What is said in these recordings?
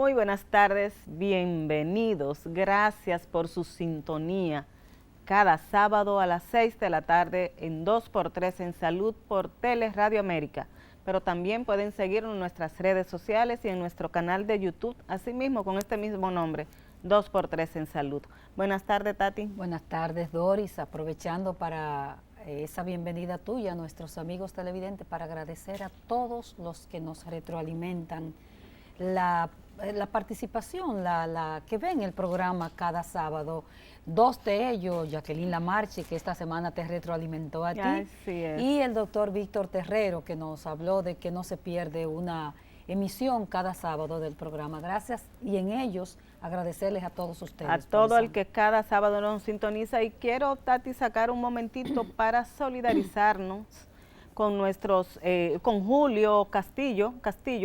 Muy buenas tardes, bienvenidos, gracias por su sintonía. Cada sábado a las 6 de la tarde en 2x3 en Salud por Tele Radio América. Pero también pueden seguirnos en nuestras redes sociales y en nuestro canal de YouTube, asimismo con este mismo nombre, 2x3 en Salud. Buenas tardes, Tati. Buenas tardes, Doris. Aprovechando para esa bienvenida tuya a nuestros amigos televidentes, para agradecer a todos los que nos retroalimentan la participación, la que ven el programa cada sábado. Dos de ellos, Jacqueline Lamarche, que esta semana te retroalimentó a ti, y el doctor Víctor Terrero, que nos habló de que no se pierde una emisión cada sábado del programa. Gracias, y en ellos agradecerles a todos ustedes. A todo el que cada sábado nos sintoniza, y quiero, Tati, sacar un momentito para solidarizarnos con nuestros, con Julio Castillo,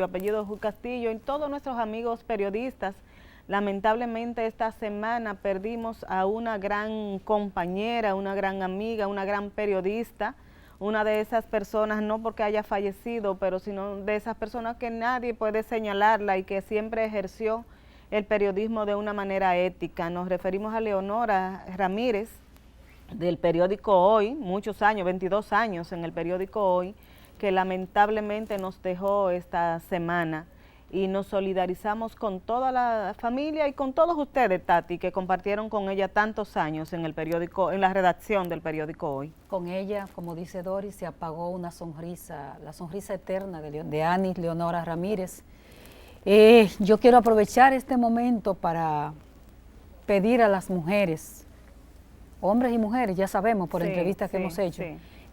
apellido Castillo, y todos nuestros amigos periodistas. Lamentablemente esta semana perdimos a una gran compañera, una gran amiga, una gran periodista, una de esas personas, no porque haya fallecido, pero sino de esas personas que nadie puede señalarla y que siempre ejerció el periodismo de una manera ética. Nos referimos a Leonora Ramírez, del periódico Hoy, muchos años, 22 años en el periódico Hoy, que lamentablemente nos dejó esta semana, y nos solidarizamos con toda la familia y con todos ustedes, Tati, que compartieron con ella tantos años en el periódico, en la redacción del periódico Hoy. Con ella, como dice Doris, se apagó una sonrisa, la sonrisa eterna de Anis Leonora Ramírez. Yo quiero aprovechar este momento para pedir a las mujeres, hombres y mujeres, ya sabemos por entrevistas que hemos hecho,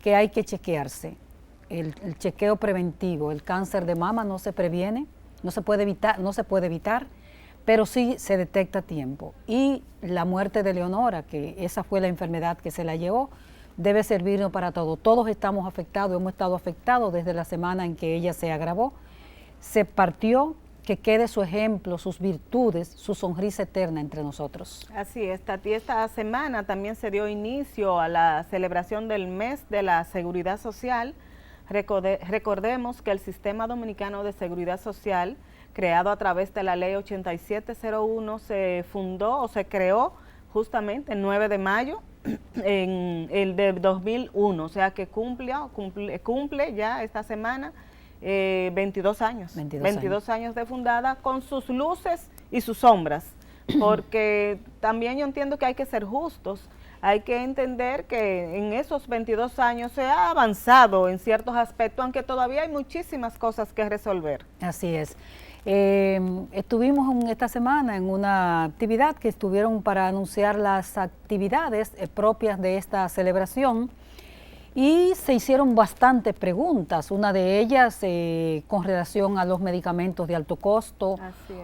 que hay que chequearse. El chequeo preventivo, el cáncer de mama no se previene, no se puede evitar, pero sí se detecta a tiempo. Y la muerte de Leonora, que esa fue la enfermedad que se la llevó, debe servirnos para todo. Todos estamos afectados, hemos estado afectados desde la semana en que ella se agravó. Se partió, que quede su ejemplo, sus virtudes, su sonrisa eterna entre nosotros. Así es, Tati. Esta semana también se dio inicio a la celebración del mes de la Seguridad Social. Recordemos que el Sistema Dominicano de Seguridad Social, creado a través de la Ley 8701, se fundó o se creó justamente el 9 de mayo en el de 2001, o sea que cumple ya esta semana 22 años. 22 años de fundada, con sus luces y sus sombras, porque también yo entiendo que hay que ser justos. Hay que entender que en esos 22 años se ha avanzado en ciertos aspectos, aunque todavía hay muchísimas cosas que resolver. Así es. Estuvimos esta semana en una actividad que estuvieron para anunciar las actividades propias de esta celebración, y se hicieron bastantes preguntas, una de ellas con relación a los medicamentos de alto costo.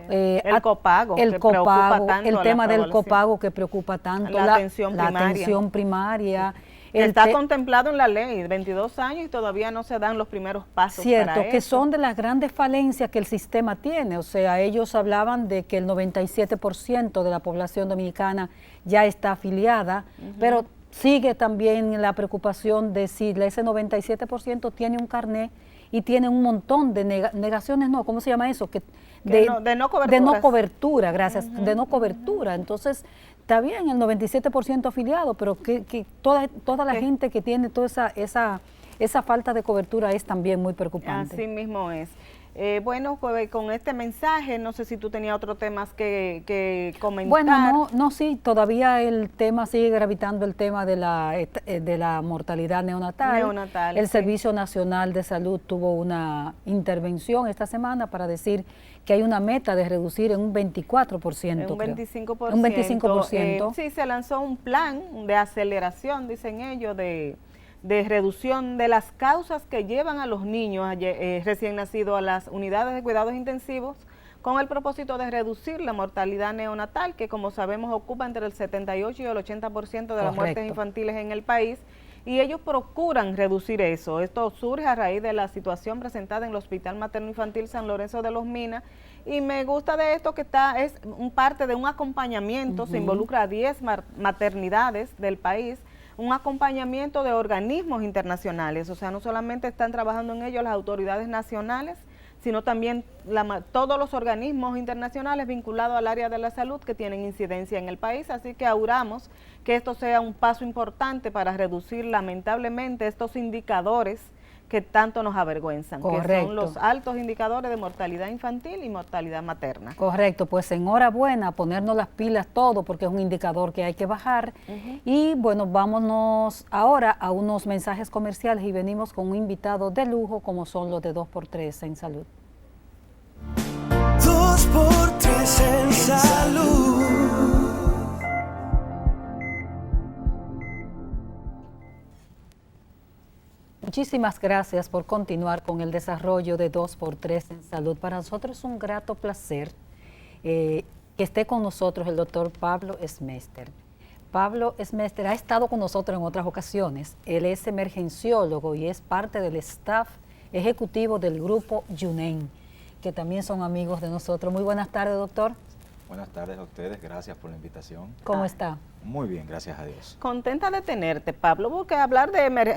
El copago, el tema del copago que preocupa tanto, la atención primaria. Está contemplado en la ley, 22 años y todavía no se dan los primeros pasos. Cierto, para que eso. son de las grandes falencias que el sistema tiene. O sea, ellos hablaban de que el 97% de la población dominicana ya está afiliada, pero sigue también la preocupación de si ese 97% tiene un carnet y tiene un montón de negaciones, no, ¿cómo se llama eso? De no cobertura, gracias, de no cobertura. Entonces, está bien el 97% afiliado, pero que toda la gente que tiene toda esa falta de cobertura es también muy preocupante. Así mismo es. Bueno, pues con este mensaje, no sé si tú tenías otro tema que comentar. Bueno, no, sí, todavía el tema sigue gravitando, el tema de la mortalidad neonatal. El Servicio Nacional de Salud tuvo una intervención esta semana para decir que hay una meta de reducir en un 24%. Un 25%. Un 25%. Sí, se lanzó un plan de aceleración, dicen ellos, de reducción de las causas que llevan a los niños recién nacidos a las unidades de cuidados intensivos, con el propósito de reducir la mortalidad neonatal, que como sabemos ocupa entre el 78 y el 80% de las muertes infantiles en el país, y ellos procuran reducir eso. Esto surge a raíz de la situación presentada en el Hospital Materno Infantil San Lorenzo de los Minas, y me gusta de esto que es parte de un acompañamiento, se involucra a 10 maternidades del país, un acompañamiento de organismos internacionales, o sea, no solamente están trabajando en ello las autoridades nacionales, sino también todos los organismos internacionales vinculados al área de la salud que tienen incidencia en el país, así que auguramos que esto sea un paso importante para reducir lamentablemente estos indicadores que tanto nos avergüenzan, Correcto. que son los altos indicadores de mortalidad infantil y mortalidad materna. Correcto, pues enhorabuena, ponernos las pilas todo, porque es un indicador que hay que bajar. Y bueno, vámonos ahora a unos mensajes comerciales y venimos con un invitado de lujo como son los de 2x3 en salud. 2x3 en salud. Muchísimas gracias por continuar con el desarrollo de 2x3 en salud. Para nosotros es un grato placer que esté con nosotros el doctor Pablo Smester. Pablo Smester ha estado con nosotros en otras ocasiones. Él es emergenciólogo y es parte del staff ejecutivo del grupo YUNEN, que también son amigos de nosotros. Muy buenas tardes, doctor. Buenas tardes a ustedes, gracias por la invitación. ¿Cómo está? Muy bien, gracias a Dios. Contenta de tenerte, Pablo, porque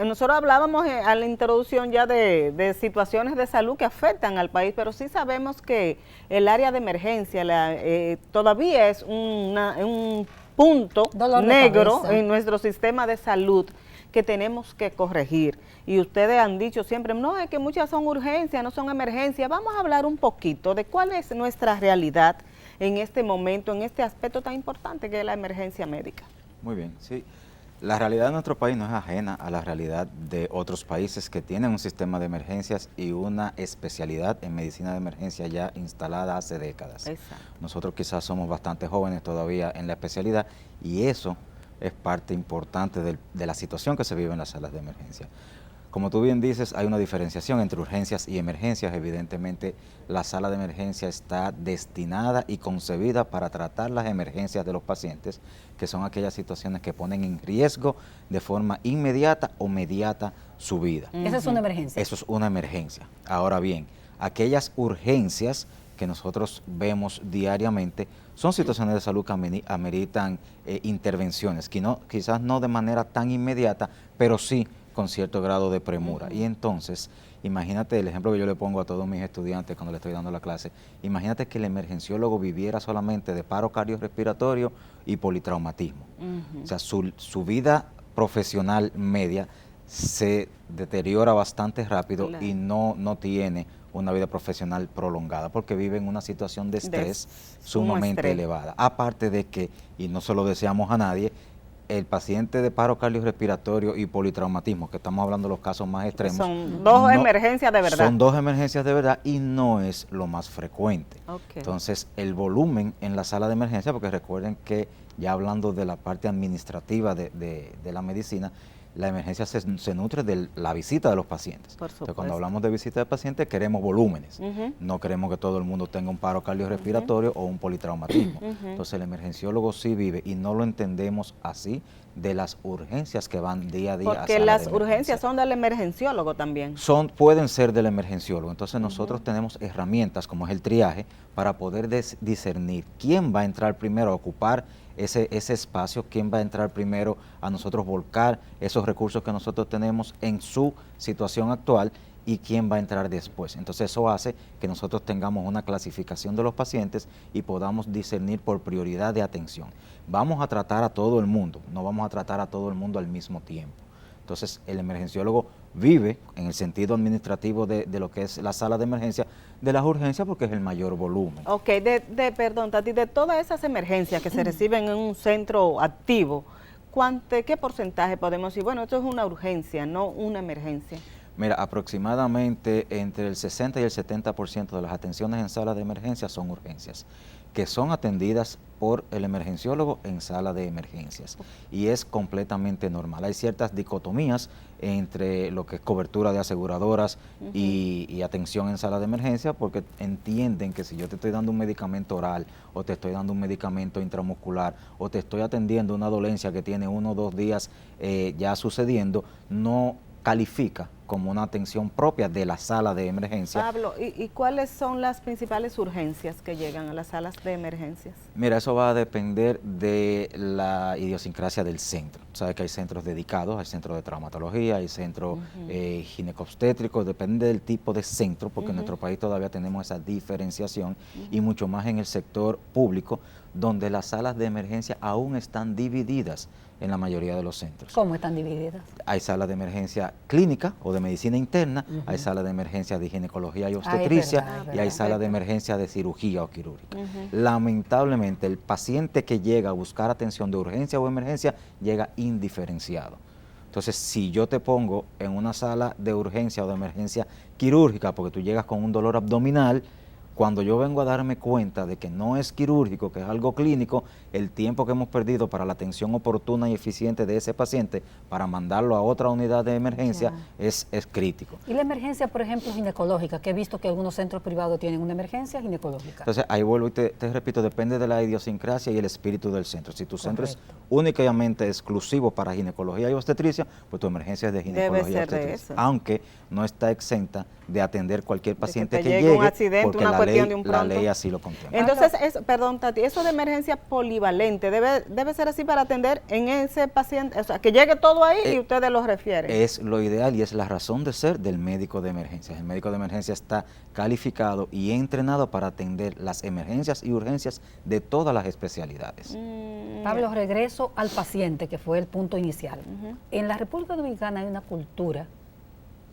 nosotros hablábamos a la introducción ya de situaciones de salud que afectan al país, pero sí sabemos que el área de emergencia todavía es un punto negro en nuestro sistema de salud que tenemos que corregir. Y ustedes han dicho siempre, no, es que muchas son urgencias, no son emergencias. Vamos a hablar un poquito de cuál es nuestra realidad en este momento, en este aspecto tan importante que es la emergencia médica. Muy bien, sí. La realidad de nuestro país no es ajena a la realidad de otros países que tienen un sistema de emergencias y una especialidad en medicina de emergencia ya instalada hace décadas. Exacto. Nosotros quizás somos bastante jóvenes todavía en la especialidad y eso es parte importante de la situación que se vive en las salas de emergencia. Como tú bien dices, hay una diferenciación entre urgencias y emergencias. Evidentemente, la sala de emergencia está destinada y concebida para tratar las emergencias de los pacientes, que son aquellas situaciones que ponen en riesgo de forma inmediata o mediata su vida. Esa es una emergencia. Eso es una emergencia. Ahora bien, aquellas urgencias que nosotros vemos diariamente son situaciones de salud que ameritan intervenciones, quizás no de manera tan inmediata, pero sí con cierto grado de premura. Y entonces, imagínate el ejemplo que yo le pongo a todos mis estudiantes cuando le estoy dando la clase, imagínate que el emergenciólogo viviera solamente de paro cardiorrespiratorio y politraumatismo. O sea, su vida profesional media se deteriora bastante rápido y no tiene una vida profesional prolongada porque vive en una situación de estrés sumamente elevada. Aparte de que, y no se lo deseamos a nadie, el paciente de paro cardiorrespiratorio y politraumatismo, que estamos hablando de los casos más extremos. Son dos emergencias de verdad. Son dos emergencias de verdad y no es lo más frecuente. Okay. Entonces, el volumen en la sala de emergencia, porque recuerden que ya hablando de la parte administrativa de la medicina, la emergencia se nutre de la visita de los pacientes. Entonces, cuando hablamos de visita de pacientes, queremos volúmenes. No queremos que todo el mundo tenga un paro cardiorrespiratorio o un politraumatismo. Entonces, el emergenciólogo sí vive, y no lo entendemos así, de las urgencias que van día a día. Porque las urgencias son del emergenciólogo también. Pueden ser del emergenciólogo. Entonces, nosotros tenemos herramientas, como es el triaje, para poder discernir quién va a entrar primero a ocupar ese espacio, quién va a entrar primero a nosotros volcar esos recursos que nosotros tenemos en su situación actual y quién va a entrar después. Entonces eso hace que nosotros tengamos una clasificación de los pacientes y podamos discernir por prioridad de atención. Vamos a tratar a todo el mundo, no vamos a tratar a todo el mundo al mismo tiempo. Entonces el emergenciólogo vive en el sentido administrativo de lo que es la sala de emergencia, de las urgencias, porque es el mayor volumen. Ok, perdón, Tati, de todas esas emergencias que se reciben en un centro activo, ¿qué porcentaje podemos decir? Bueno, esto es una urgencia, no una emergencia. Mira, aproximadamente entre el 60 y el 70% de las atenciones en sala de emergencia son urgencias, que son atendidas por el emergenciólogo en sala de emergencias. Y es completamente normal. Hay ciertas dicotomías entre lo que es cobertura de aseguradoras y atención en sala de emergencia, porque entienden que si yo te estoy dando un medicamento oral o te estoy dando un medicamento intramuscular o te estoy atendiendo una dolencia que tiene 1 o 2 días ya sucediendo, no califica como una atención propia de la sala de emergencia. Pablo, ¿y cuáles son las principales urgencias que llegan a las salas de emergencias? Mira, eso va a depender de la idiosincrasia del centro. Sabes que hay centros dedicados, hay centros de traumatología, hay centros ginecobstétricos, depende del tipo de centro, porque en nuestro país todavía tenemos esa diferenciación, y mucho más en el sector público, donde las salas de emergencia aún están divididas en la mayoría de los centros. ¿Cómo están divididas? Hay salas de emergencia clínica o de medicina interna, hay salas de emergencia de ginecología y obstetricia, y hay salas de emergencia de cirugía o quirúrgica. Lamentablemente, el paciente que llega a buscar atención de urgencia o emergencia llega indiferenciado. Entonces, si yo te pongo en una sala de urgencia o de emergencia quirúrgica porque tú llegas con un dolor abdominal, cuando yo vengo a darme cuenta de que no es quirúrgico, que es algo clínico, el tiempo que hemos perdido para la atención oportuna y eficiente de ese paciente para mandarlo a otra unidad de emergencia es crítico. Y la emergencia, por ejemplo, ginecológica, que he visto que algunos centros privados tienen una emergencia ginecológica. Entonces, ahí vuelvo y te repito, depende de la idiosincrasia y el espíritu del centro. Si tu centro es únicamente exclusivo para ginecología y obstetricia, pues tu emergencia es de ginecología y obstetricia. Aunque no está exenta de atender cualquier paciente que llegue, un accidente, porque la ley así lo contempla. Entonces, perdón, Tati, eso de emergencia polivalente debe ser así para atender en ese paciente, o sea, que llegue todo ahí y ustedes lo refieren. Es lo ideal y es la razón de ser del médico de emergencias. El médico de emergencia está calificado y entrenado para atender las emergencias y urgencias de todas las especialidades. Pablo, regreso al paciente, que fue el punto inicial. En la República Dominicana hay una cultura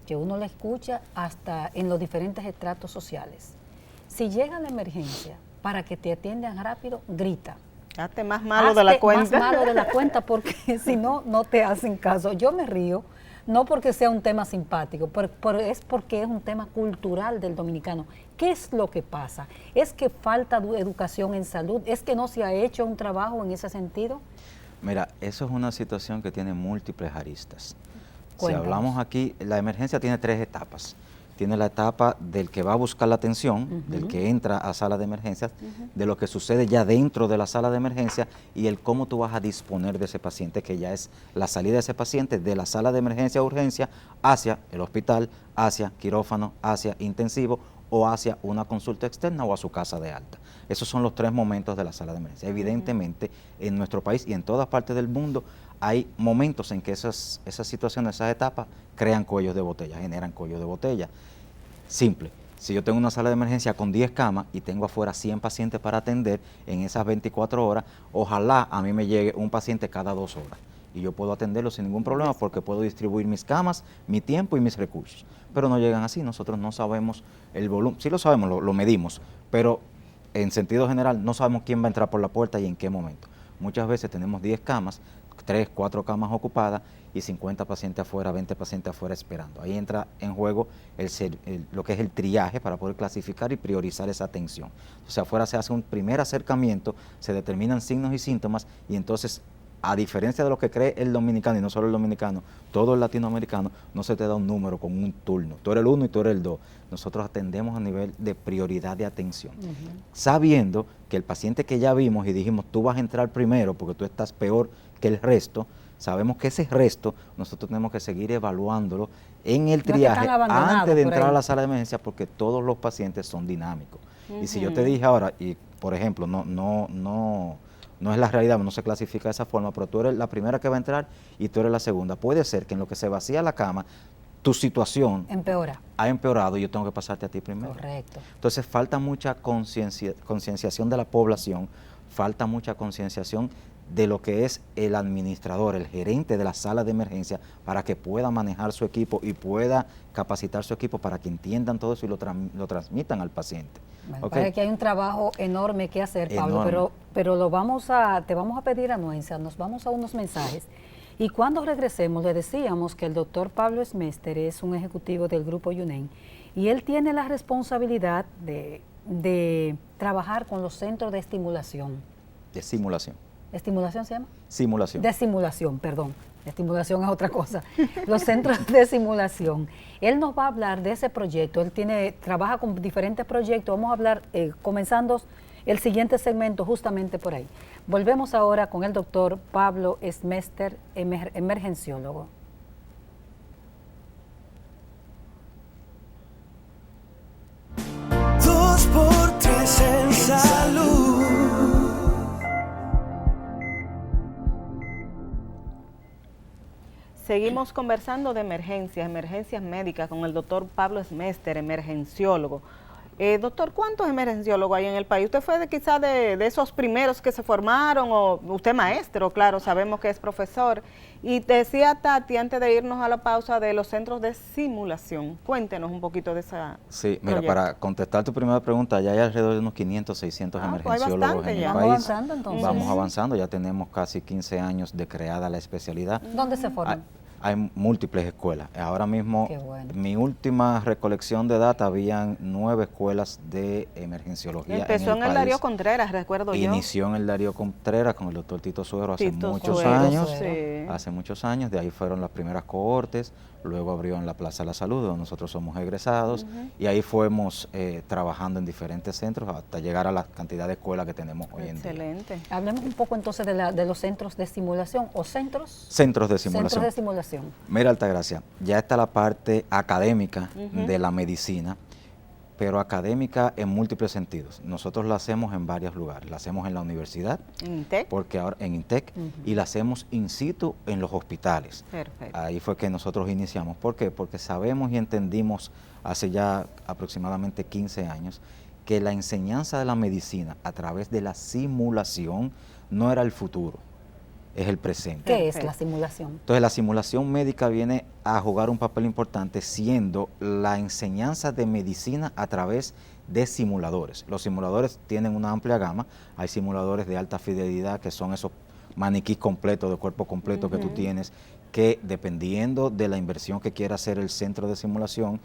que uno la escucha hasta en los diferentes estratos sociales. Si llega la emergencia, para que te atiendan rápido, grita. Hazte más malo de la cuenta. Más malo de la cuenta, porque si no, no te hacen caso. Yo me río, no porque sea un tema simpático, es porque es un tema cultural del dominicano. ¿Qué es lo que pasa? ¿Es que falta educación en salud? ¿Es que no se ha hecho un trabajo en ese sentido? Mira, eso es una situación que tiene múltiples aristas. Cuéntanos. Si hablamos aquí, la emergencia tiene 3 etapas. Tiene la etapa del que va a buscar la atención, del que entra a sala de emergencias, de lo que sucede ya dentro de la sala de emergencia y el cómo tú vas a disponer de ese paciente, que ya es la salida de ese paciente de la sala de emergencia o urgencia hacia el hospital, hacia quirófano, hacia intensivo o hacia una consulta externa o a su casa de alta. Esos son los 3 momentos de la sala de emergencia. Evidentemente, en nuestro país y en todas partes del mundo hay momentos en que esas situaciones, esas etapas, crean cuellos de botella, generan cuellos de botella. Simple. Si yo tengo una sala de emergencia con 10 camas y tengo afuera 100 pacientes para atender en esas 24 horas, ojalá a mí me llegue un paciente cada 2 horas. Y yo puedo atenderlo sin ningún problema porque puedo distribuir mis camas, mi tiempo y mis recursos. Pero no llegan así, nosotros no sabemos el volumen, sí lo sabemos, lo medimos, pero en sentido general no sabemos quién va a entrar por la puerta y en qué momento. Muchas veces tenemos 10 camas, 3, 4 camas ocupadas y 50 pacientes afuera, 20 pacientes afuera esperando. Ahí entra en juego lo que es el triaje para poder clasificar y priorizar esa atención. O sea, afuera se hace un primer acercamiento, se determinan signos y síntomas y entonces, a diferencia de lo que cree el dominicano, y no solo el dominicano, todo el latinoamericano, no se te da un número con un turno. Tú eres el 1 y tú eres el 2. Nosotros atendemos a nivel de prioridad de atención, sabiendo que el paciente que ya vimos y dijimos, tú vas a entrar primero porque tú estás peor que el resto, sabemos que ese resto nosotros tenemos que seguir evaluándolo en el triaje antes de entrar a la sala de emergencia porque todos los pacientes son dinámicos. Y si yo te dije ahora, y por ejemplo, no es la realidad, no se clasifica de esa forma, pero tú eres la primera que va a entrar y tú eres la segunda. Puede ser que en lo que se vacía la cama, tu situación ha empeorado y yo tengo que pasarte a ti primero. Correcto. Entonces falta mucha concienciación de la población, falta mucha concienciación de lo que es el administrador, el gerente de la sala de emergencia, para que pueda manejar su equipo y pueda capacitar su equipo para que entiendan todo eso y lo transmitan al paciente. Bueno, parece que hay un trabajo enorme que hacer, Pablo, pero te vamos a pedir anuencia, nos vamos a unos mensajes. Y cuando regresemos, le decíamos que el doctor Pablo Smester es un ejecutivo del Grupo UNEN y él tiene la responsabilidad de trabajar con los centros de estimulación. De simulación. ¿Estimulación se llama? Simulación. De simulación, perdón. Estimulación es otra cosa. Los centros de simulación. Él nos va a hablar de ese proyecto. Él trabaja con diferentes proyectos. Vamos a hablar, comenzando el siguiente segmento justamente por ahí. Volvemos ahora con el doctor Pablo Smester, emergenciólogo. seguimos conversando de emergencias médicas con el doctor Pablo Smester, emergenciólogo. Doctor, ¿cuántos emergenciólogos hay en el país? ¿Usted fue quizás de esos primeros que se formaron, o usted maestro, claro, sabemos que es profesor? Y decía Tati, antes de irnos a la pausa, de los centros de simulación. Cuéntenos un poquito de esa Sí, mira, proyecto. para contestar tu primera pregunta, ya hay alrededor de unos 500, 600 Pues hay emergenciólogos bastante en ya. el Vamos país. avanzando, entonces. Vamos avanzando, ya tenemos casi 15 años de creada la especialidad. ¿Dónde se forman? Hay múltiples escuelas. Ahora mismo, Qué bueno. mi última recolección de data, habían 9 escuelas de emergenciología Empezó en el país. Darío Contreras, recuerdo yo. Inició en el Darío Contreras con el doctor Tito Suero hace Tito muchos Suero, años. sí. Hace muchos años, de ahí fueron las primeras cohortes, luego abrió en la Plaza de la Salud, donde nosotros somos egresados, y ahí fuimos trabajando en diferentes centros hasta llegar a la cantidad de escuelas que tenemos hoy en día. Excelente. Hablemos un poco entonces de los centros de simulación o centros. Centros de simulación. Centros de simulación. Mira, Altagracia, ya está la parte académica de la medicina, pero académica en múltiples sentidos. Nosotros la hacemos en varios lugares. La hacemos en la universidad, ¿En INTEC? porque ahora en INTEC, y la hacemos in situ en los hospitales. Perfecto. Ahí fue que nosotros iniciamos. ¿Por qué? Porque sabemos y entendimos hace ya aproximadamente 15 años que la enseñanza de la medicina a través de la simulación no era el futuro, es el presente. ¿Qué es Perfecto. la simulación? Entonces la simulación médica viene a jugar un papel importante siendo la enseñanza de medicina a través de simuladores. Los simuladores tienen una amplia gama, hay simuladores de alta fidelidad que son esos maniquís completos, de cuerpo completo que tú tienes, que dependiendo de la inversión que quiera hacer el centro de simulación,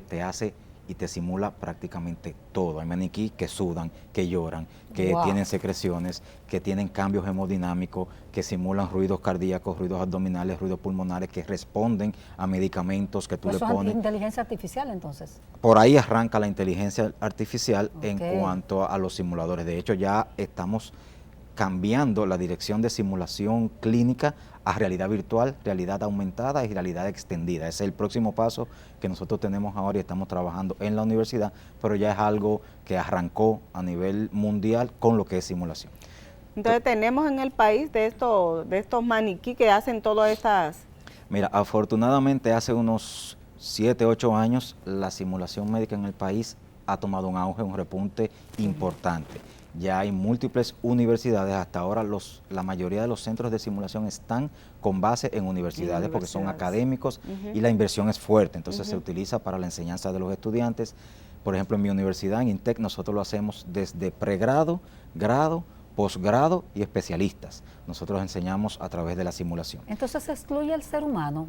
te hace y te simula prácticamente todo. Hay maniquí que sudan, que lloran, que Wow. tienen secreciones, que tienen cambios hemodinámicos, que simulan ruidos cardíacos, ruidos abdominales, ruidos pulmonares, que responden a medicamentos que tú Eso le es pones. inteligencia artificial entonces. Por ahí arranca la inteligencia artificial en Ok. cuanto a los simuladores. De hecho, ya estamos cambiando la dirección de simulación clínica a realidad virtual, realidad aumentada y realidad extendida. Ese es el próximo paso que nosotros tenemos ahora y estamos trabajando en la universidad, pero ya es algo que arrancó a nivel mundial con lo que es simulación. Entonces tenemos en el país de estos maniquí que hacen todas estas... Mira, afortunadamente hace unos 7, 8 años la simulación médica en el país ha tomado un auge, un repunte importante. Ya hay múltiples universidades, hasta ahora la mayoría de los centros de simulación están con base en universidades porque son Universidades. académicos y la inversión es fuerte, entonces se utiliza para la enseñanza de los estudiantes. Por ejemplo, en mi universidad, en INTEC, nosotros lo hacemos desde pregrado, grado, posgrado y especialistas. Nosotros enseñamos a través de la simulación. Entonces se excluye al ser humano.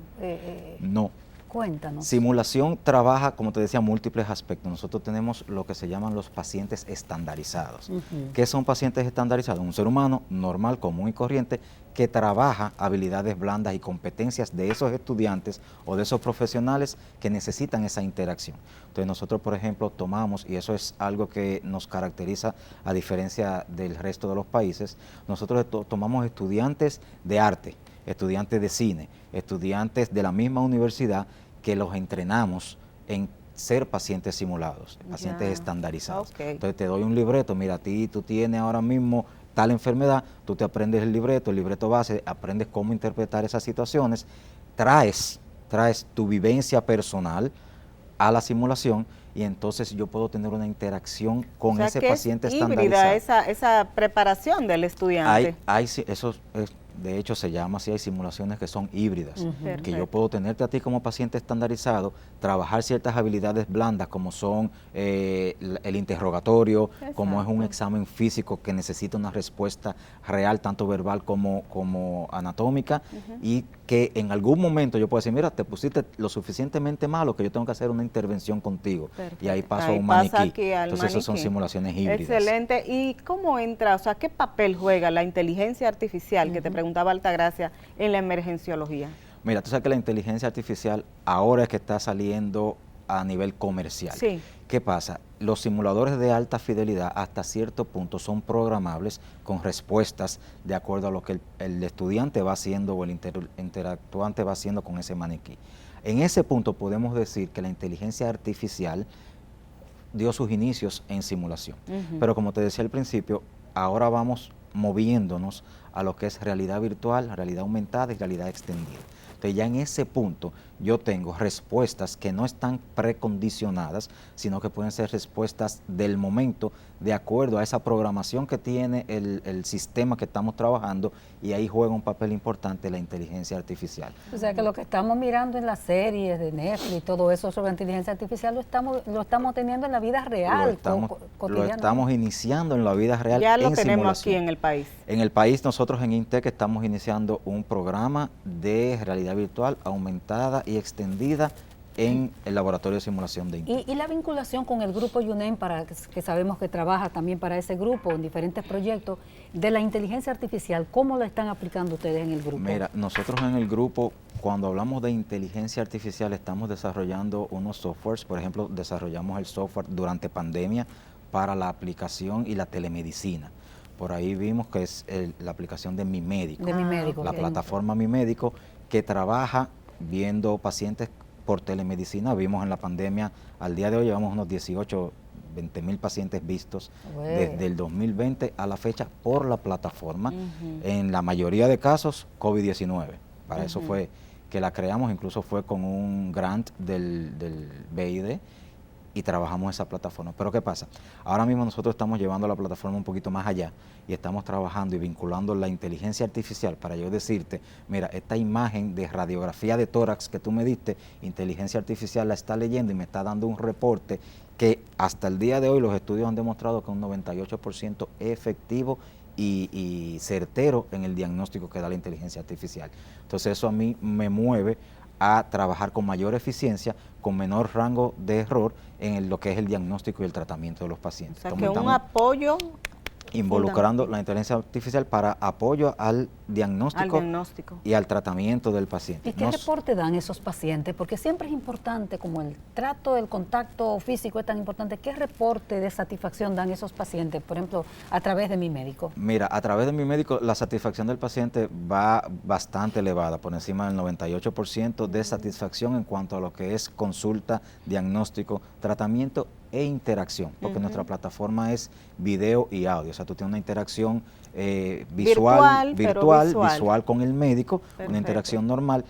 No. Cuéntanos. Simulación trabaja, como te decía, múltiples aspectos. Nosotros tenemos lo que se llaman los pacientes estandarizados. ¿Qué son pacientes estandarizados? Un ser humano normal, común y corriente que trabaja habilidades blandas y competencias de esos estudiantes o de esos profesionales que necesitan esa interacción. Entonces nosotros, por ejemplo, tomamos, y eso es algo que nos caracteriza a diferencia del resto de los países, nosotros tomamos estudiantes de arte, estudiantes de cine, estudiantes de la misma universidad que los entrenamos en ser pacientes simulados, pacientes Ya. estandarizados. Ok. Entonces te doy un libreto, mira, a ti tú tienes ahora mismo tal enfermedad, tú te aprendes el libreto base, aprendes cómo interpretar esas situaciones, traes tu vivencia personal a la simulación y entonces yo puedo tener una interacción con O sea, ese que paciente es estandarizado. híbrida esa preparación del estudiante. De hecho se llama así, hay simulaciones que son híbridas, que yo Perfecto. puedo tenerte a ti como paciente estandarizado, trabajar ciertas habilidades blandas como son el interrogatorio, como es un Exacto. examen físico que necesita una respuesta real, tanto verbal como anatómica, y que en algún momento yo puedo decir, mira, te pusiste lo suficientemente malo que yo tengo que hacer una intervención contigo, y ahí Perfecto. paso Ahí a un pasa maniquí. aquí al Entonces esas son maniquí. simulaciones híbridas. Excelente. ¿Y cómo entra, o sea, qué papel juega la inteligencia artificial, que te preguntaba Altagracia, en la emergenciología? Mira, tú sabes que la inteligencia artificial ahora es que está saliendo a nivel comercial. Sí. ¿Qué pasa? Los simuladores de alta fidelidad hasta cierto punto son programables con respuestas de acuerdo a lo que el estudiante va haciendo o el interactuante va haciendo con ese maniquí. En ese punto podemos decir que la inteligencia artificial dio sus inicios en simulación. Pero como te decía al principio, ahora vamos moviéndonos a lo que es realidad virtual, realidad aumentada y realidad extendida. Entonces ya en ese punto yo tengo respuestas que no están precondicionadas, sino que pueden ser respuestas del momento de acuerdo a esa programación que tiene el sistema que estamos trabajando, y ahí juega un papel importante la inteligencia artificial. O sea que lo que estamos mirando en las series de Netflix y todo eso sobre inteligencia artificial lo estamos teniendo en la vida real, Lo cotidiana. estamos iniciando en la vida real. Ya lo en tenemos simulación. aquí en el país. En el país nosotros en INTEC estamos iniciando un programa de realidad virtual aumentada y extendida en el laboratorio de simulación de INTEC. Y la vinculación con el grupo UNEM, para que sabemos que trabaja también para ese grupo en diferentes proyectos, de la inteligencia artificial, ¿cómo la están aplicando ustedes en el grupo? Mira, nosotros en el grupo, cuando hablamos de inteligencia artificial, estamos desarrollando unos softwares. Por ejemplo, desarrollamos el software durante pandemia para la aplicación y la telemedicina. Por ahí vimos que es la aplicación de Mi Médico. De Mi Médico. La Ok. plataforma Mi Médico, que trabaja viendo pacientes por telemedicina. Vimos en la pandemia, al día de hoy llevamos unos 18, 20 mil pacientes vistos Bueno. desde el 2020 a la fecha por la plataforma. En la mayoría de casos, COVID-19. Para eso fue que la creamos, incluso fue con un grant del BID, y trabajamos esa plataforma. Pero ¿qué pasa? Ahora mismo nosotros estamos llevando la plataforma un poquito más allá y estamos trabajando y vinculando la inteligencia artificial para yo decirte, mira, esta imagen de radiografía de tórax que tú me diste, inteligencia artificial la está leyendo y me está dando un reporte que hasta el día de hoy los estudios han demostrado que es un 98% efectivo y certero en el diagnóstico que da la inteligencia artificial. Entonces eso a mí me mueve a trabajar con mayor eficiencia, con menor rango de error en lo que es el diagnóstico y el tratamiento de los O pacientes. sea, Como que un estamos apoyo involucrando la inteligencia artificial para apoyo al diagnóstico, y al tratamiento del paciente. ¿Y qué reporte dan esos pacientes? Porque siempre es importante, como el trato, el contacto físico es tan importante, ¿qué reporte de satisfacción dan esos pacientes, por ejemplo, a través de Mi Médico? Mira, a través de Mi Médico la satisfacción del paciente va bastante elevada, por encima del 98% de satisfacción en cuanto a lo que es consulta, diagnóstico, tratamiento e interacción, porque nuestra plataforma es video y audio, o sea, tú tienes una interacción visual con el médico, una interacción normal,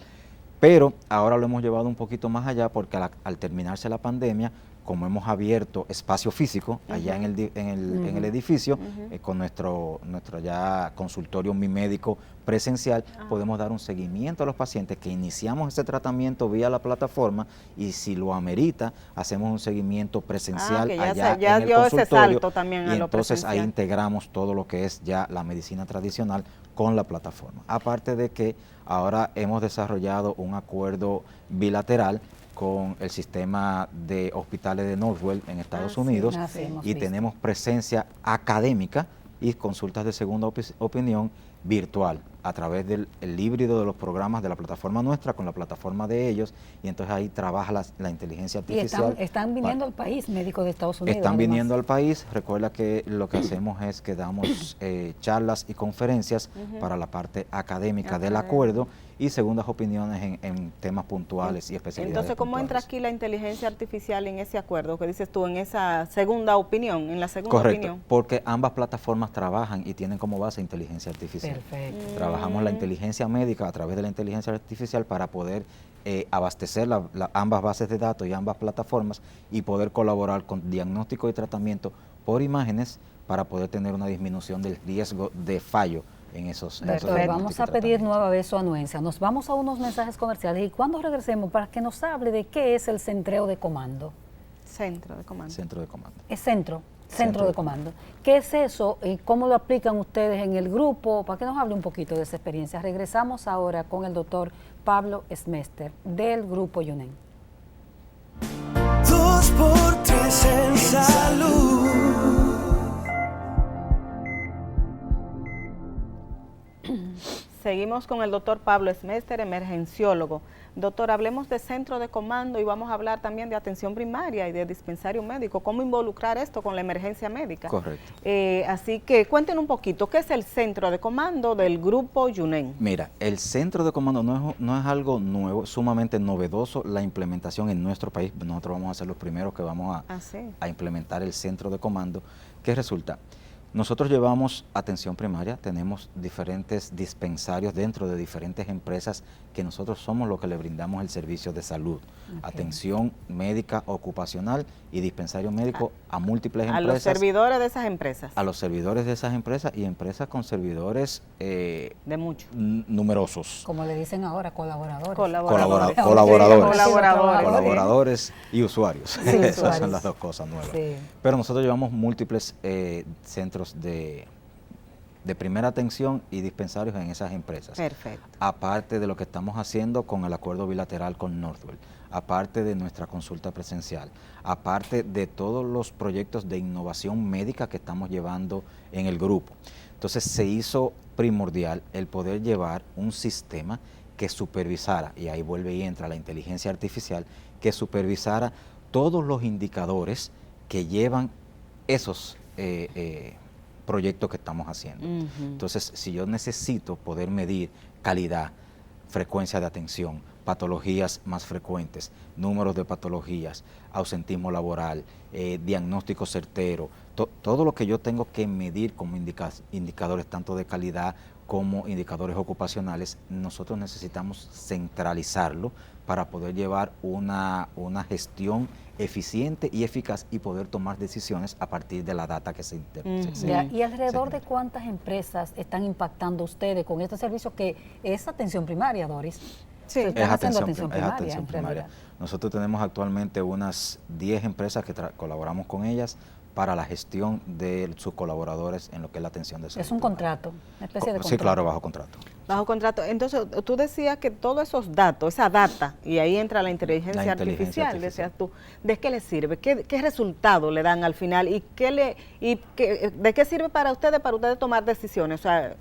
pero ahora lo hemos llevado un poquito más allá porque al terminarse la pandemia, como hemos abierto espacio físico allá en el edificio, con nuestro ya consultorio Mi Médico presencial, podemos dar un seguimiento a los pacientes que iniciamos ese tratamiento vía la plataforma, y si lo amerita, hacemos un seguimiento presencial que allá ya en el dio ese consultorio, salto también a y lo entonces ahí presencial. integramos todo lo que es ya la medicina tradicional con la plataforma. Aparte de que ahora hemos desarrollado un acuerdo bilateral con el sistema de hospitales de Northwell en Estados Unidos, sí, hemos y visto. tenemos presencia académica y consultas de segunda opinión virtual a través del híbrido de los programas de la plataforma nuestra con la plataforma de ellos, y entonces ahí trabaja la inteligencia Y artificial. están viniendo al país médicos de Estados Unidos. Están además. viniendo al país. Recuerda que lo que hacemos es que damos charlas y conferencias para la parte académica del acuerdo y segundas opiniones en temas puntuales y especialidades. Entonces, ¿cómo entra puntuales. aquí la inteligencia artificial en ese acuerdo que dices tú, en esa segunda opinión, en la segunda Correcto, opinión? porque ambas plataformas trabajan y tienen como base inteligencia artificial. Perfecto. Trabajamos la inteligencia médica a través de la inteligencia artificial para poder abastecer ambas bases de datos y ambas plataformas y poder colaborar con diagnóstico y tratamiento por imágenes para poder tener una disminución del riesgo de fallo en esos Doctor, diagnósticos vamos y a pedir tratamientos. nueva vez su anuencia. Nos vamos a unos mensajes comerciales y cuando regresemos para que nos hable de qué es el centreo de comando. Centro de comando. Centro de comando. Es centro de comando. ¿Qué es eso y cómo lo aplican ustedes en el grupo? Para que nos hable un poquito de esa experiencia. Regresamos ahora con el doctor Pablo Smester del grupo UNEM. 2x3 en salud. Seguimos con el doctor Pablo Smester, emergenciólogo. Doctor, hablemos de centro de comando y vamos a hablar también de atención primaria y de dispensario médico. ¿Cómo involucrar esto con la emergencia médica? Correcto. Así que cuéntenos un poquito, ¿qué es el centro de comando del grupo UNEM? Mira, el centro de comando no es algo nuevo, sumamente novedoso la implementación en nuestro país. Nosotros vamos a ser los primeros que vamos a implementar el centro de comando. ¿Qué resulta? Nosotros llevamos atención primaria, tenemos diferentes dispensarios dentro de diferentes empresas que nosotros somos los que le brindamos el servicio de salud, atención médica ocupacional y dispensario médico a múltiples empresas. A los servidores de esas empresas. A los servidores de esas empresas y empresas con servidores de mucho. numerosos. Como le dicen ahora, colaboradores. Colaboradores y usuarios. Sí, Esas usuarios. son las dos cosas nuevas. Sí. Pero nosotros llevamos múltiples centros de primera atención y dispensarios en esas empresas. Perfecto. Aparte de lo que estamos haciendo con el acuerdo bilateral con Northwell, aparte de nuestra consulta presencial, aparte de todos los proyectos de innovación médica que estamos llevando en el grupo. Entonces se hizo primordial el poder llevar un sistema que supervisara, y ahí vuelve y entra la inteligencia artificial, que supervisara todos los indicadores que llevan esos proyectos que estamos haciendo. Entonces, si yo necesito poder medir calidad, frecuencia de atención, patologías más frecuentes, números de patologías, ausentismo laboral, diagnóstico certero, todo lo que yo tengo que medir como indicadores tanto de calidad como indicadores ocupacionales, nosotros necesitamos centralizarlo para poder llevar una gestión eficiente y eficaz y poder tomar decisiones a partir de la data que se ¿Y alrededor de cuántas empresas están impactando ustedes con este servicio que es atención primaria, Doris? Sí, están haciendo atención primaria, en primaria. realidad. Nosotros tenemos actualmente unas 10 empresas que colaboramos con ellas para la gestión de sus colaboradores en lo que es la atención de salud. Es un contrato, una especie de contrato. Sí, claro, bajo contrato. Bajo contrato. Entonces, tú decías que todos esos datos, esa data, y ahí entra la inteligencia artificial, decías tú, ¿de qué le sirve? ¿Qué resultado le dan al final? ¿Y de qué sirve para ustedes tomar decisiones? O sea,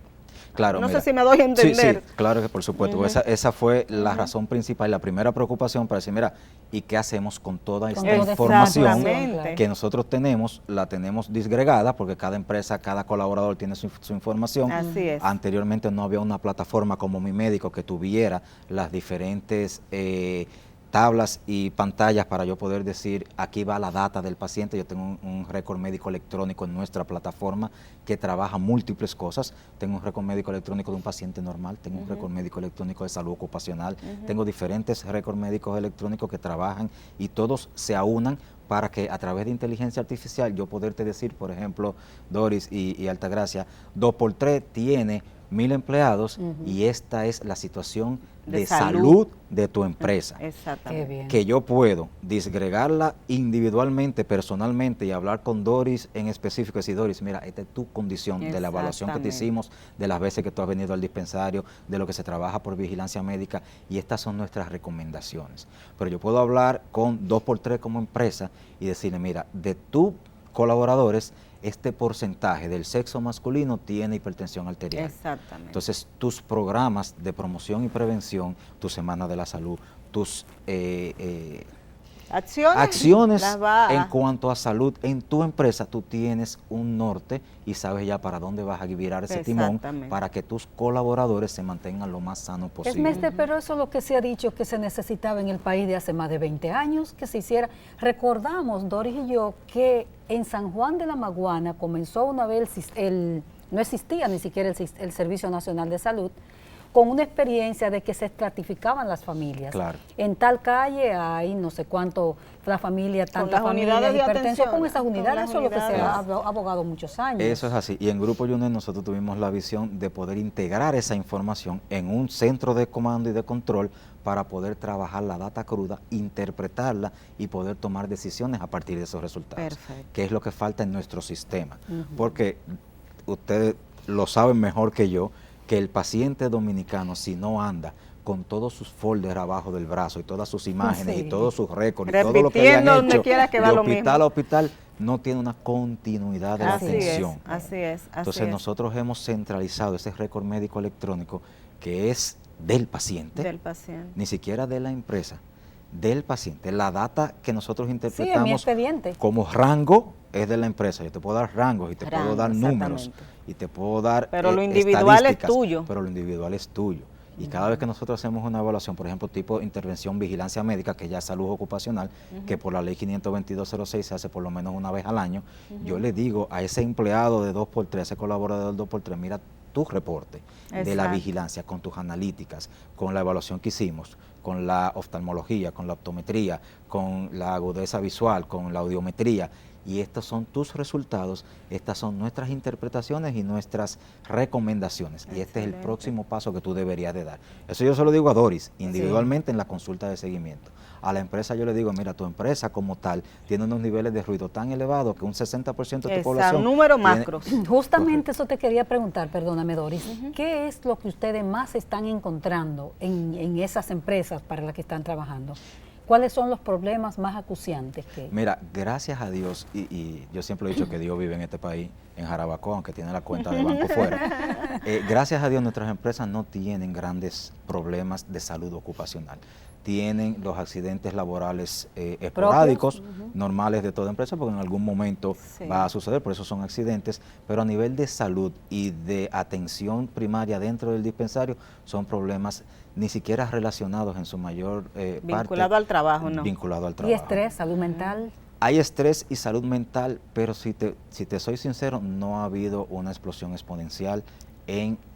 claro, no mira, sé si me doy a entender. Sí, claro que por supuesto. Esa fue la razón principal, la primera preocupación para decir, mira, ¿y qué hacemos con toda esta información Exactamente. que nosotros tenemos? La tenemos disgregada porque cada empresa, cada colaborador tiene su información. Así es. Anteriormente no había una plataforma como Mi Médico que tuviera las diferentes tablas y pantallas para yo poder decir, aquí va la data del paciente. Yo tengo un récord médico electrónico en nuestra plataforma que trabaja múltiples cosas. Tengo un récord médico electrónico de un paciente normal, tengo un récord médico electrónico de salud ocupacional, tengo diferentes récords médicos electrónicos que trabajan y todos se aunan para que a través de inteligencia artificial yo poderte decir, por ejemplo, Doris y Altagracia, 2x3 tiene 1000 empleados y esta es la situación de salud de tu empresa. Exactamente. Qué bien. Que yo puedo disgregarla individualmente, personalmente y hablar con Doris en específico y decir, Doris, mira, esta es tu condición de la evaluación que te hicimos, de las veces que tú has venido al dispensario, de lo que se trabaja por vigilancia médica y estas son nuestras recomendaciones. Pero yo puedo hablar con 2x3 como empresa y decirle, mira, de tus colaboradores, este porcentaje del sexo masculino tiene hipertensión arterial. Exactamente. Entonces, tus programas de promoción y prevención, tu semana de la salud, tus acciones en cuanto a salud en tu empresa, tú tienes un norte y sabes ya para dónde vas a virar ese timón para que tus colaboradores se mantengan lo más sano posible. Pero eso es lo que se ha dicho que se necesitaba en el país de hace más de 20 años, que se hiciera. Recordamos, Doris y yo, que en San Juan de la Maguana comenzó una vez no existía ni siquiera el Servicio Nacional de Salud, con una experiencia de que se estratificaban las familias. Claro. En tal calle hay no sé cuánto, la familia, tanta familia unidades de hipertensión, atención, con esas unidades, eso es lo que se ha abogado muchos años. Eso es así. Y en Grupo Junior nosotros tuvimos la visión de poder integrar esa información en un centro de comando y de control para poder trabajar la data cruda, interpretarla y poder tomar decisiones a partir de esos resultados. Perfecto. Que es lo que falta en nuestro sistema. Porque ustedes lo saben mejor que yo, que el paciente dominicano, si no anda con todos sus folders abajo del brazo y todas sus imágenes y todos sus récords y todo lo que le han hecho de hospital a hospital, no tiene una continuidad de la atención. Así es. Entonces nosotros hemos centralizado ese récord médico electrónico que es del paciente, ni siquiera de la empresa, del paciente. La data que nosotros interpretamos como rango es de la empresa. Yo te puedo dar rangos y te puedo dar números y te puedo dar pero lo individual es tuyo. Pero lo individual es tuyo. Y cada vez que nosotros hacemos una evaluación, por ejemplo, tipo intervención vigilancia médica, que ya es salud ocupacional, que por la ley 52206 se hace por lo menos una vez al año, yo le digo a ese empleado de 2x3, ese colaborador de 2x3, mira tu reporte de la vigilancia con tus analíticas, con la evaluación que hicimos, con la oftalmología, con la optometría, con la agudeza visual, con la audiometría, y estos son tus resultados, estas son nuestras interpretaciones y nuestras recomendaciones. Excelente. Y este es el próximo paso que tú deberías de dar. Eso yo se lo digo a Doris, individualmente en la consulta de seguimiento. A la empresa yo le digo, mira, tu empresa como tal tiene unos niveles de ruido tan elevados que un 60% de tu población... número macros. Justamente eso te quería preguntar, perdóname Doris, ¿qué es lo que ustedes más están encontrando en esas empresas para las que están trabajando? ¿Cuáles son los problemas más acuciantes? Mira, gracias a Dios, y yo siempre he dicho que Dios vive en este país, en Jarabacoa, aunque tiene la cuenta de banco fuera. Gracias a Dios nuestras empresas no tienen grandes problemas de salud ocupacional. Tienen los accidentes laborales esporádicos, normales de toda empresa, porque en algún momento va a suceder, por eso son accidentes, pero a nivel de salud y de atención primaria dentro del dispensario, son problemas ni siquiera relacionados en su mayor parte. Vinculado al trabajo, ¿no? Vinculado al trabajo. ¿Y estrés, salud mental? Hay estrés y salud mental, pero si te soy sincero, no ha habido una explosión exponencial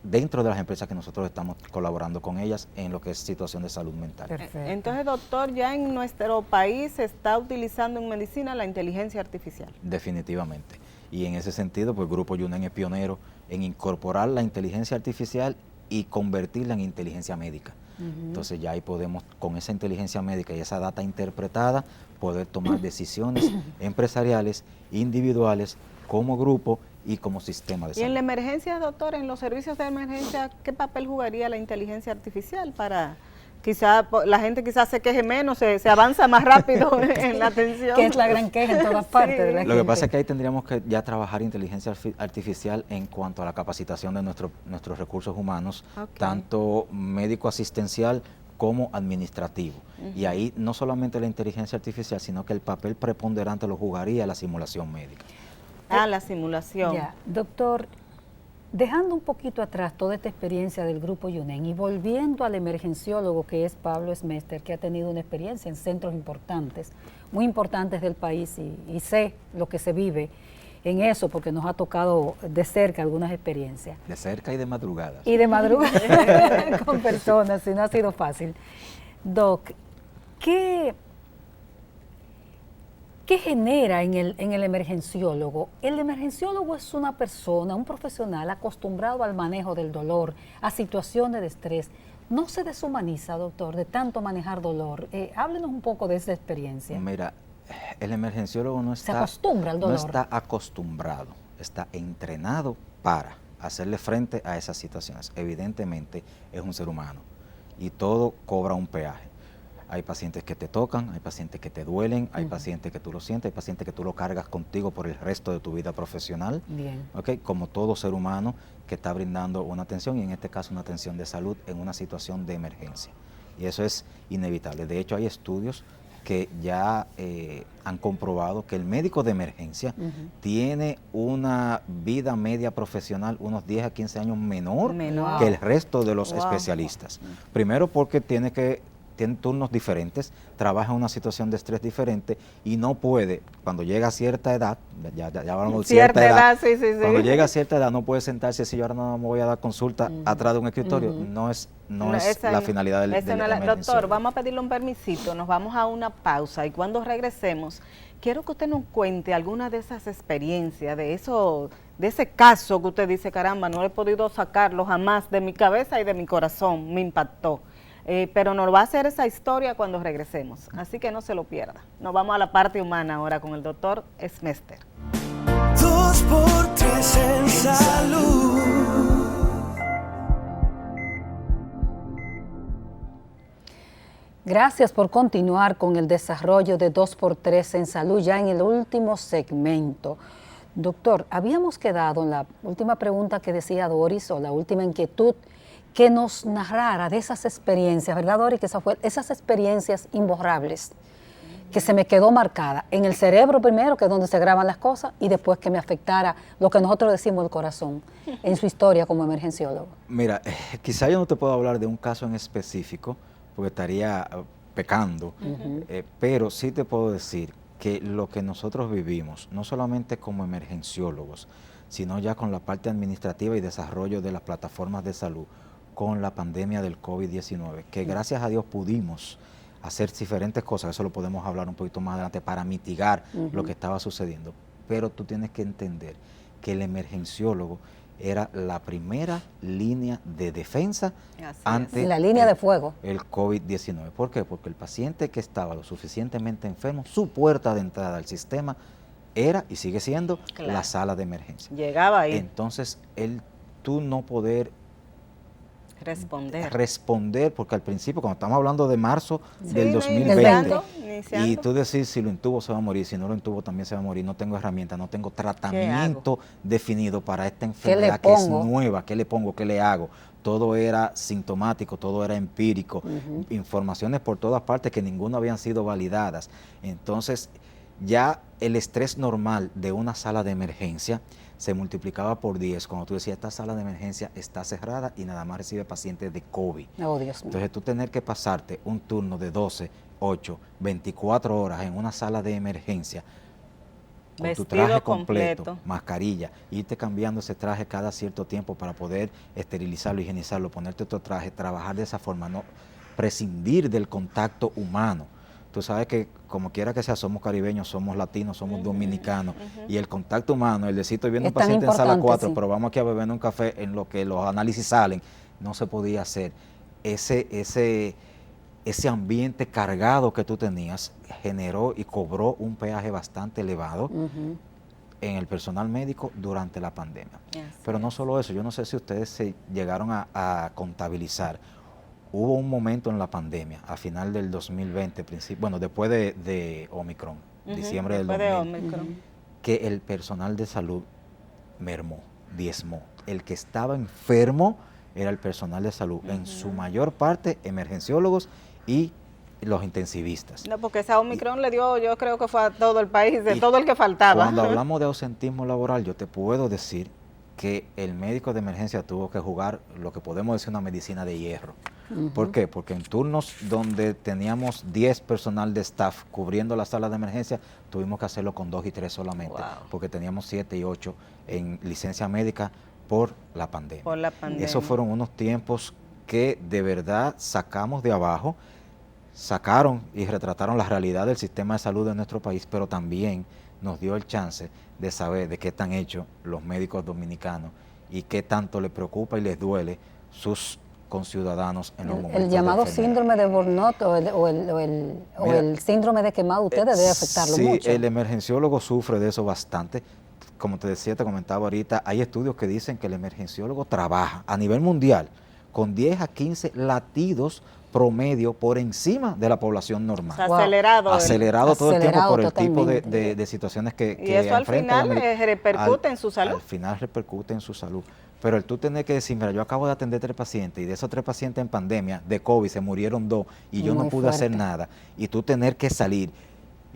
dentro de las empresas que nosotros estamos colaborando con ellas en lo que es situación de salud mental. Perfecto. Entonces, doctor, ya en nuestro país se está utilizando en medicina la inteligencia artificial. Definitivamente. Y en ese sentido, pues Grupo Yunen es pionero en incorporar la inteligencia artificial y convertirla en inteligencia médica. Entonces ya ahí podemos, con esa inteligencia médica y esa data interpretada, poder tomar decisiones empresariales, individuales, como grupo y como sistema de salud. Y en la emergencia, doctor, en los servicios de emergencia, ¿qué papel jugaría la inteligencia artificial para quizá la gente quizás se queje menos, se avanza más rápido en la atención? Que es la gran queja en todas partes de la gente. Lo que pasa es que ahí tendríamos que ya trabajar inteligencia artificial en cuanto a la capacitación de nuestros recursos humanos, tanto médico-asistencial como administrativo. Y ahí no solamente la inteligencia artificial, sino que el papel preponderante lo jugaría la simulación médica. La simulación. Ya, doctor, dejando un poquito atrás toda esta experiencia del Grupo Yunen y volviendo al emergenciólogo que es Pablo Smester, que ha tenido una experiencia en centros importantes, muy importantes del país, y sé lo que se vive en eso porque nos ha tocado de cerca algunas experiencias. De cerca y de madrugada. Y de madrugada con personas, y no ha sido fácil. Doc, ¿qué genera en el emergenciólogo? El emergenciólogo es una persona, un profesional acostumbrado al manejo del dolor, a situaciones de estrés. ¿No se deshumaniza, doctor, de tanto manejar dolor? Háblenos un poco de esa experiencia. Mira, el emergenciólogo no está... ¿Se acostumbra al dolor? No está acostumbrado, está entrenado para hacerle frente a esas situaciones. Evidentemente es un ser humano y todo cobra un peaje. Hay pacientes que te tocan, hay pacientes que te duelen, hay pacientes que tú lo sientes, hay pacientes que tú lo cargas contigo por el resto de tu vida profesional. Bien. ¿Okay? Como todo ser humano que está brindando una atención, y en este caso una atención de salud en una situación de emergencia. Y eso es inevitable. De hecho, hay estudios que ya han comprobado que el médico de emergencia tiene una vida media profesional unos 10 a 15 años menor que el resto de los especialistas. Primero porque tiene turnos diferentes, trabaja en una situación de estrés diferente y no puede, cuando llega a cierta edad, ya hablamos de cierta edad, cuando llega a cierta edad no puede sentarse, si yo ahora no me voy a dar consulta atrás de un escritorio, no es la finalidad del Doctor, vamos a pedirle un permisito, nos vamos a una pausa y cuando regresemos, quiero que usted nos cuente alguna de esas experiencias, de ese caso que usted dice, caramba, no he podido sacarlo jamás de mi cabeza y de mi corazón, me impactó. Pero nos va a hacer esa historia cuando regresemos, así que no se lo pierda. Nos vamos a la parte humana ahora con el doctor Smester. 2x3 en salud. Gracias por continuar con el desarrollo de 2x3 en salud, ya en el último segmento. Doctor, habíamos quedado en la última pregunta que decía Doris, o la última inquietud, que nos narrara de esas experiencias, ¿verdad, Doris? Que esas experiencias imborrables que se me quedó marcada en el cerebro primero, que es donde se graban las cosas, y después que me afectara lo que nosotros decimos el corazón, en su historia como emergenciólogo. Mira, quizá yo no te puedo hablar de un caso en específico, porque estaría pecando, pero sí te puedo decir que lo que nosotros vivimos, no solamente como emergenciólogos, sino ya con la parte administrativa y desarrollo de las plataformas de salud, con la pandemia del COVID-19, que gracias a Dios pudimos hacer diferentes cosas, eso lo podemos hablar un poquito más adelante, para mitigar lo que estaba sucediendo. Pero tú tienes que entender que el emergenciólogo era la primera línea de defensa ante la línea de fuego. El COVID-19. ¿Por qué? Porque el paciente que estaba lo suficientemente enfermo, su puerta de entrada al sistema era y sigue siendo la sala de emergencia. Llegaba ahí. Entonces, tú no poder responder, porque al principio, cuando estamos hablando de marzo del Sí, 2020, iniciando. y tú decís si lo intubo se va a morir, si no lo intubo también se va a morir, no tengo herramientas, no tengo tratamiento definido para esta enfermedad que es nueva, ¿qué le pongo, qué le hago? Todo era sintomático, todo era empírico, informaciones por todas partes que ninguna habían sido validadas. Entonces, ya el estrés normal de una sala de emergencia se multiplicaba por 10 cuando tú decías, esta sala de emergencia está cerrada y nada más recibe pacientes de COVID. Oh, Dios mío. Entonces tú tener que pasarte un turno de 12, 8, 24 horas en una sala de emergencia con tu traje completo, mascarilla, irte cambiando ese traje cada cierto tiempo para poder esterilizarlo, higienizarlo, ponerte otro traje, trabajar de esa forma, no prescindir del contacto humano. Tú sabes que como quiera que sea, somos caribeños, somos latinos, somos dominicanos, y el contacto humano, el decir, estoy viendo un paciente en sala 4, pero vamos aquí a beber un café en lo que los análisis salen, no se podía hacer. Ese ambiente cargado que tú tenías generó y cobró un peaje bastante elevado en el personal médico durante la pandemia. Pero no solo eso, yo no sé si ustedes se llegaron a contabilizar. Hubo un momento en la pandemia, a final del 2020, después de Omicron, diciembre del 2020, que el personal de salud mermó, diezmó. El que estaba enfermo era el personal de salud, en su mayor parte emergenciólogos y los intensivistas. No, porque esa Omicron le dio, yo creo que fue a todo el país, de todo el que faltaba. Cuando hablamos de ausentismo laboral, yo te puedo decir que el médico de emergencia tuvo que jugar lo que podemos decir una medicina de hierro. ¿Por qué? Porque en turnos donde teníamos 10 personal de staff cubriendo la sala de emergencia, tuvimos que hacerlo con 2 y 3 solamente, porque teníamos 7 y 8 en licencia médica por la pandemia. Esos fueron unos tiempos que de verdad sacamos de abajo, sacaron y retrataron la realidad del sistema de salud de nuestro país, pero también nos dio el chance de saber de qué están hechos los médicos dominicanos y qué tanto les preocupa y les duele sus conciudadanos en los momentos el llamado síndrome de burnout o el síndrome de quemado, ustedes debe afectarlo mucho. Sí, el emergenciólogo sufre de eso bastante. Como te decía, te comentaba ahorita, hay estudios que dicen que el emergenciólogo trabaja a nivel mundial con 10 a 15 latidos promedio por encima de la población normal. O sea, acelerado todo el tiempo por el tipo de situaciones que y eso al final repercute en su salud. Al final repercute en su salud. Pero el tú tener que decir, mira, yo acabo de atender 3 pacientes y de esos 3 pacientes en pandemia de COVID se murieron 2 y yo no pude hacer nada, y tú tener que salir,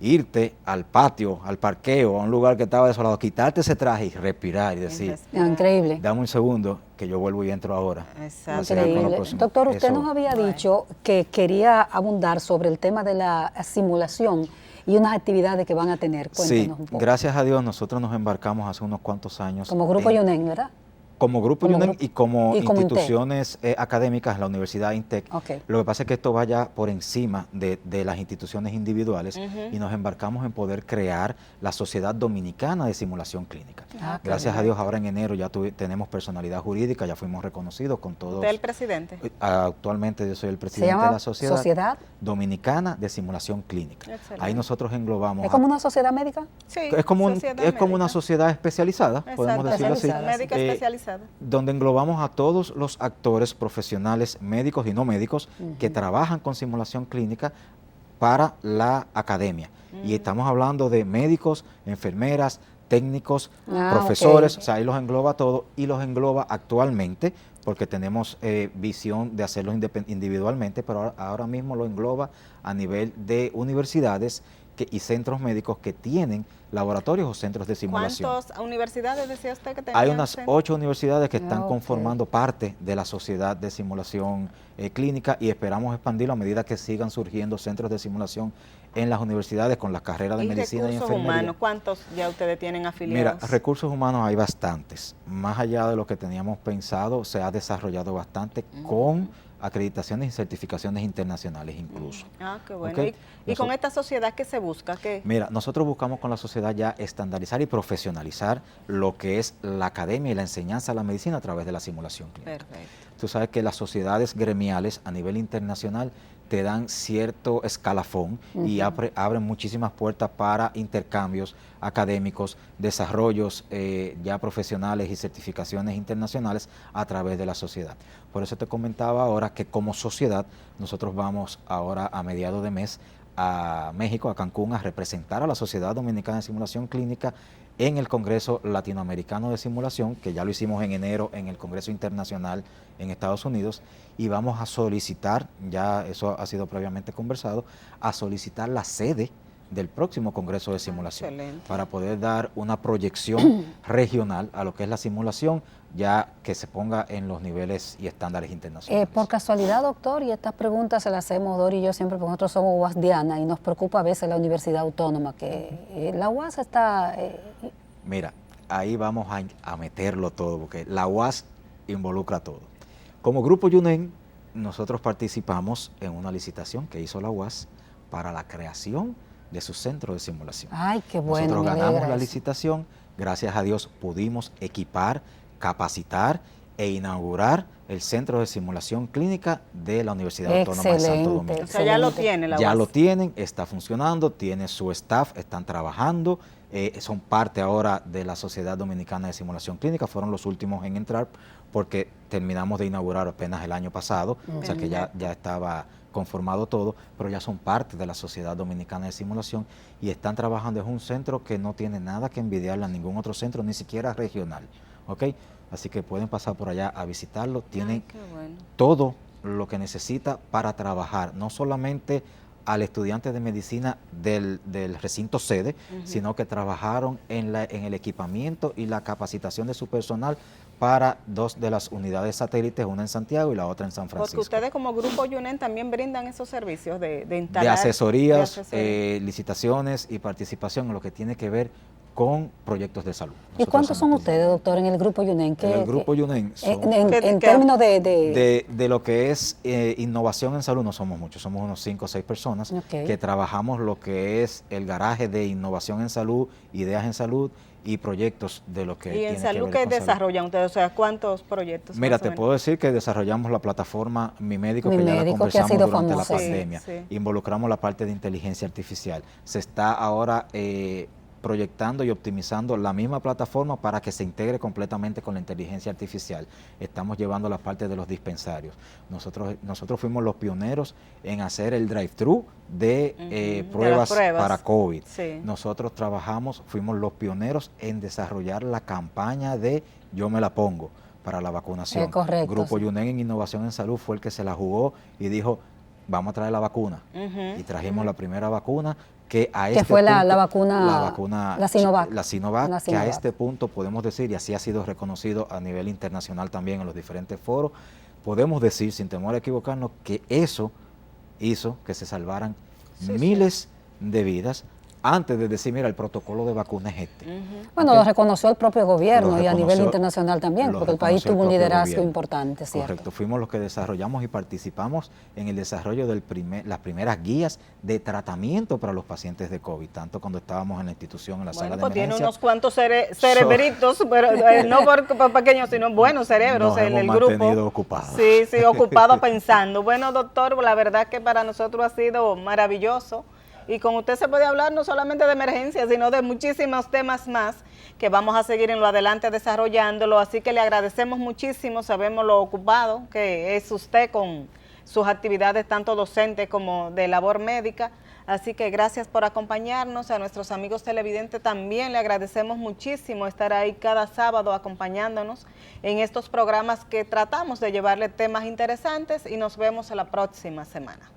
irte al patio, al parqueo, a un lugar que estaba desolado, quitarte ese traje y respirar y decir, increíble. Dame un segundo que yo vuelvo y entro ahora. Increíble. Doctor, usted nos había dicho que quería abundar sobre el tema de la simulación y unas actividades que van a tener. Cuéntenos un poco. Gracias a Dios nosotros nos embarcamos hace unos cuantos años. Como Grupo UNEN, ¿verdad? Como Grupo UNEN y como instituciones académicas, la Universidad INTEC. Lo que pasa es que esto vaya por encima de las instituciones individuales y nos embarcamos en poder crear la Sociedad Dominicana de Simulación Clínica. Gracias a Dios, ahora en enero ya tenemos personalidad jurídica, ya fuimos reconocidos con todos. ¿Usted es el presidente? Actualmente yo soy el presidente de la Sociedad Dominicana de Simulación Clínica. Excelente. Ahí nosotros englobamos. ¿Es como una sociedad médica? Sí, es como una sociedad especializada, podemos decirlo así. Médica especializada. Donde englobamos a todos los actores profesionales, médicos y no médicos, que trabajan con simulación clínica para la academia. Y estamos hablando de médicos, enfermeras, técnicos, profesores, o sea, ahí los engloba todo y los engloba actualmente, porque tenemos visión de hacerlo individualmente, pero ahora mismo lo engloba a nivel de universidades y centros médicos que tienen laboratorios o centros de simulación. ¿Cuántas universidades decía usted que tenían? Hay unas 8 universidades que están ok. conformando parte de la sociedad de simulación clínica y esperamos expandirlo a medida que sigan surgiendo centros de simulación en las universidades con las carreras de medicina y recursos enfermería. humanos, ¿cuántos ya ustedes tienen Mira, afiliados? recursos humanos hay bastantes. Más allá de lo que teníamos pensado, se ha desarrollado bastante con acreditaciones y certificaciones internacionales incluso. Ah, qué bueno. ¿Ok? ¿Y con esta sociedad qué se busca? ¿Qué? Mira, nosotros buscamos con la sociedad ya estandarizar y profesionalizar lo que es la academia y la enseñanza de la medicina a través de la simulación clínica. Perfecto. Tú sabes que las sociedades gremiales a nivel internacional te dan cierto escalafón y abren muchísimas puertas para intercambios académicos, desarrollos ya profesionales y certificaciones internacionales a través de la sociedad. Por eso te comentaba ahora que como sociedad nosotros vamos ahora a mediados de mes a México, a Cancún, a representar a la Sociedad Dominicana de Simulación Clínica en el Congreso Latinoamericano de Simulación, que ya lo hicimos en enero en el Congreso Internacional en Estados Unidos, y vamos a solicitar, ya eso ha sido previamente conversado, a solicitar la sede del próximo Congreso de Simulación, excelente. para poder dar una proyección regional a lo que es la simulación, ya que se ponga en los niveles y estándares internacionales. Por casualidad, doctor, y estas preguntas se las hacemos Dori y yo siempre, porque nosotros somos UAS-Diana y nos preocupa a veces la Universidad Autónoma, que la UAS está... Mira, ahí vamos a meterlo todo, porque la UAS involucra todo. Como Grupo Yunen, nosotros participamos en una licitación que hizo la UAS para la creación de su centro de simulación. Ay, qué bueno, Nosotros me ganamos alegra la eso. licitación, gracias a Dios pudimos equipar, capacitar e inaugurar el centro de simulación clínica de la Universidad Autónoma de Santo Excelente. Domingo. O sea, ya lo Excelente. tiene la Ya UAS. lo tienen, está funcionando, tiene su staff, están trabajando, son parte ahora de la Sociedad Dominicana de Simulación Clínica, fueron los últimos en entrar porque terminamos de inaugurar apenas el año pasado, o sea que ya estaba conformado todo, pero ya son parte de la Sociedad Dominicana de Simulación y están trabajando. Es un centro que no tiene nada que envidiarle a ningún otro centro, ni siquiera regional, ¿ok? Así que pueden pasar por allá a visitarlo, tienen Ay, qué bueno. todo lo que necesita para trabajar, no solamente al estudiante de medicina del recinto sede, sino que trabajaron en el equipamiento y la capacitación de su personal para 2 de las unidades satélites, una en Santiago y la otra en San Francisco. Porque ustedes como Grupo Yunen también brindan esos servicios de instalar. De asesorías, de asesoría. licitaciones y participación en lo que tiene que ver con proyectos de salud. ¿Y Nosotros cuántos son somos- ustedes, doctor, en el Grupo Yunen? En el Grupo Yunen son- En términos de lo que es innovación en salud no somos muchos, somos unos 5 o 6 personas Ok. que trabajamos lo que es el garaje de innovación en salud, ideas en salud y proyectos de lo que Y tiene en que salud, ver ¿qué con salud. desarrollan ustedes? O sea, ¿cuántos proyectos? Mira, más o te menos? puedo decir que desarrollamos la plataforma Mi Médico, Mi que ya la Médico, que ha conversamos sido durante famosa. la Sí, pandemia. sí. Involucramos la parte de inteligencia artificial. Se está ahora proyectando y optimizando la misma plataforma para que se integre completamente con la inteligencia artificial. Estamos llevando la parte de los dispensarios. Nosotros fuimos los pioneros en hacer el drive-thru de De pruebas las pruebas. para COVID. Sí. Nosotros fuimos los pioneros en desarrollar la campaña de Yo me la pongo para la vacunación. Correcto, Grupo sí. Yunen en Innovación en Salud fue el que se la jugó y dijo, vamos a traer la vacuna. Y trajimos la primera vacuna que a este fue la punto, vacuna, la Sinovac. la Sinovac, La que a Sinovac. este punto podemos decir, y así ha sido reconocido a nivel internacional también en los diferentes foros, podemos decir sin temor a equivocarnos que eso hizo que se salvaran miles de vidas antes de decir, mira, el protocolo de vacuna es este. Bueno, ¿Ok? lo reconoció el propio gobierno Lo y a nivel reconoció- internacional también, lo porque el país reconoció tuvo un propio liderazgo gobierno. importante, ¿cierto? Correcto, fuimos los que desarrollamos y participamos en el desarrollo de las primeras guías de tratamiento para los pacientes de COVID, tanto cuando estábamos en la institución, en la Bueno, sala de pues tiene emergencia. unos cuantos cerebritos, pero no por pequeños, sino buenos cerebros Nos en hemos el grupo. mantenido ocupados. Sí, sí, ocupado pensando. Bueno, doctor, la verdad que para nosotros ha sido maravilloso. Y con usted se puede hablar no solamente de emergencia, sino de muchísimos temas más que vamos a seguir en lo adelante desarrollándolo. Así que le agradecemos muchísimo, sabemos lo ocupado que es usted con sus actividades tanto docentes como de labor médica. Así que gracias por acompañarnos. A nuestros amigos televidentes también le agradecemos muchísimo estar ahí cada sábado acompañándonos en estos programas que tratamos de llevarle temas interesantes y nos vemos la próxima semana.